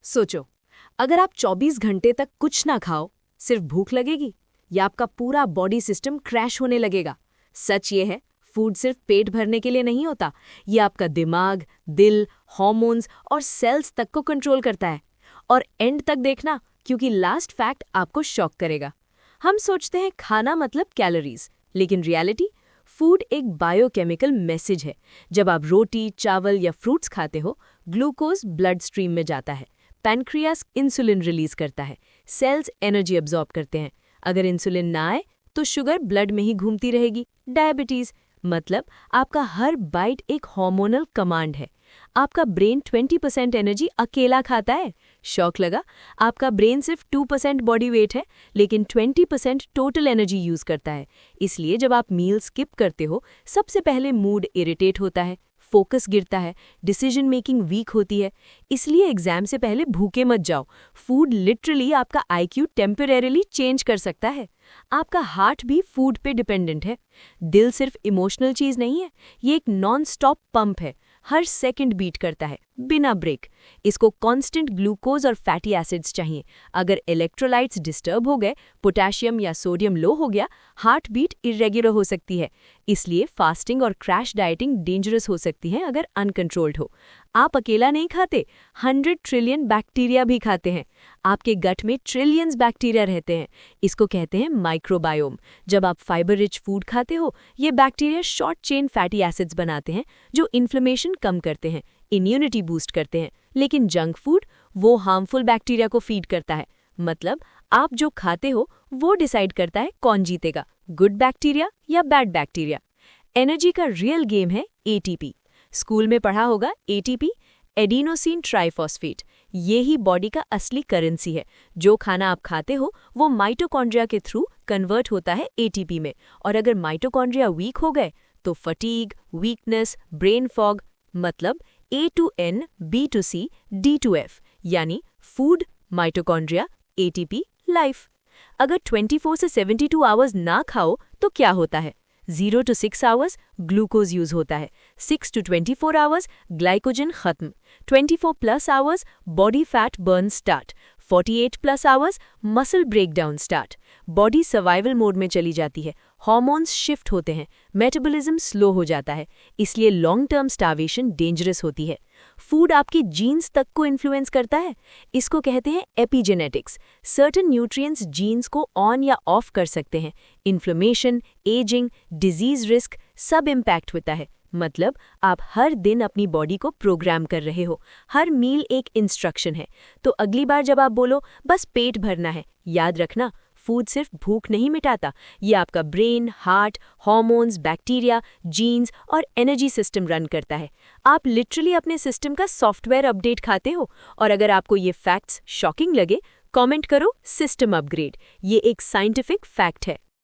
सोचो, अगर आप 24 घंटे तक कुछ ना खाओ, सिर्फ भूख लगेगी या आपका पूरा बॉडी सिस्टम क्रैश होने लगेगा। सच ये है, फूड सिर्फ पेट भरने के लिए नहीं होता, ये आपका दिमाग, दिल, हार्मोन्स और सेल्स तक को कंट्रोल करता है। और एंड तक देखना, क्योंकि लास्ट फैक्ट आपको शॉक करेगा। हम सोचते हैं खाना मतलब कैलोरीज, लेकिन रियलिटी फूड एक बायोकेमिकल मैसेज है। जब आप रोटी, चावल या फ्रूट्स खाते हो, ग्लूकोज ब्लड स्ट्रीम में जाता है, पैनक्रियास इंसुलिन रिलीज करता है, सेल्स एनर्जी अब्जॉर्ब करते हैं। अगर इंसुलिन ना आए तो शुगर ब्लड में ही घूमती रहेगी, डायबिटीज। मतलब आपका हर बाइट एक हार्मोनल कमांड है। आपका ब्रेन 20% एनर्जी अकेला खाता है। शौक लगा? आपका ब्रेन सिर्फ 2% बॉडी वेट है, लेकिन 20% टोटल एनर्जी यूज करता है। इसलिए जब आप मील स्किप करते हो, सबसे पहले मूड इरिटेट होता है, फोकस गिरता है, डिसीजन मेकिंग वीक होती है। इसलिए एग्जाम से पहले भूखे मत जाओ। फूड लिटरली आपका आईक्यू टेम्परेरीली चेंज कर सकता है। आपका हार्ट भी फूड पे डिपेंडेंट है। दिल सिर्फ इमोशनल चीज नहीं है, ये एक नॉन स्टॉप पंप है। हर सेकंड बीट करता है बिना ब्रेक। इसको कांस्टेंट ग्लूकोज और फैटी एसिड्स चाहिए। अगर इलेक्ट्रोलाइट्स डिस्टर्ब हो गए, पोटेशियम या सोडियम लो हो गया, हार्ट बीट इरेगुलर हो सकती है। इसलिए फास्टिंग और क्रैश डाइटिंग डेंजरस हो सकती है अगर अनकंट्रोल्ड हो। आप अकेला नहीं खाते, 100 ट्रिलियन बैक्टीरिया भी खाते हैं। आपके गट में ट्रिलियंस बैक्टीरिया रहते हैं। इसको कहते हैं माइक्रोबायोम। जब आप फाइबर रिच फूड खाते हो, ये bacteria short chain fatty acids बनाते हैं जो इन्फ्लेमेशन कम करते हैं, इम्यूनिटी बूस्ट करते हैं। लेकिन जंक फूड वो हार्मफुल बैक्टीरिया को फीड करता है। मतलब आप जो खाते हो वो डिसाइड करता है कौन जीतेगा, गुड बैक्टीरिया या बैड बैक्टीरिया। एनर्जी का रियल गेम है एटीपी। स्कूल में पढ़ा होगा एटीपी, एडिनोसिन ट्राइफॉस्फेट। ये ही बॉडी का असली करेंसी है। जो खाना आप खाते हो वो माइटोकॉन्ड्रिया के थ्रू कन्वर्ट होता है एटीपी में। और अगर माइटोकॉन्ड्रिया वीक हो गए तो फटीग, वीकनेस, ब्रेन फॉग। मतलब A to N, B to C, D to F, यानी फूड, माइटोकॉन्ड्रिया, एटीपी, लाइफ। अगर 24 से 72 आवर्स ना खाओ तो क्या होता है? 0 to 6 आवर्स ग्लूकोज यूज होता है, 6 to 24 आवर्स ग्लाइकोजन खत्म, 24+ hours body fat burn start, 48+ hours muscle breakdown start. Body survival mode में चली जाती है, हार्मोन्स शिफ्ट होते हैं, मेटाबॉलिज्म स्लो हो जाता है। इसलिए लॉन्ग टर्म स्टार्वेशन डेंजरस होती है। फूड आपके जीन्स तक को इन्फ्लुएंस करता है। इसको कहते हैं एपिजेनेटिक्स। सर्टेन न्यूट्रिएंट्स जीन्स को ऑन या ऑफ कर सकते हैं। इन्फ्लेमेशन, एजिंग, डिजीज रिस्क सब इम्पैक्ट होता है। मतलब आप हर दिन अपनी बॉडी को प्रोग्राम कर रहे हो। हर मील एक इंस्ट्रक्शन है। तो अगली बार जब आप बोलो बस पेट भरना है, याद रखना फूड सिर्फ भूख नहीं मिटाता, ये आपका brain, heart, hormones, bacteria, genes और एनर्जी सिस्टम रन करता है। आप लिटरली अपने सिस्टम का सॉफ्टवेयर अपडेट खाते हो। और अगर आपको ये फैक्ट्स शॉकिंग लगे, कमेंट करो सिस्टम अपग्रेड। ये एक साइंटिफिक फैक्ट है।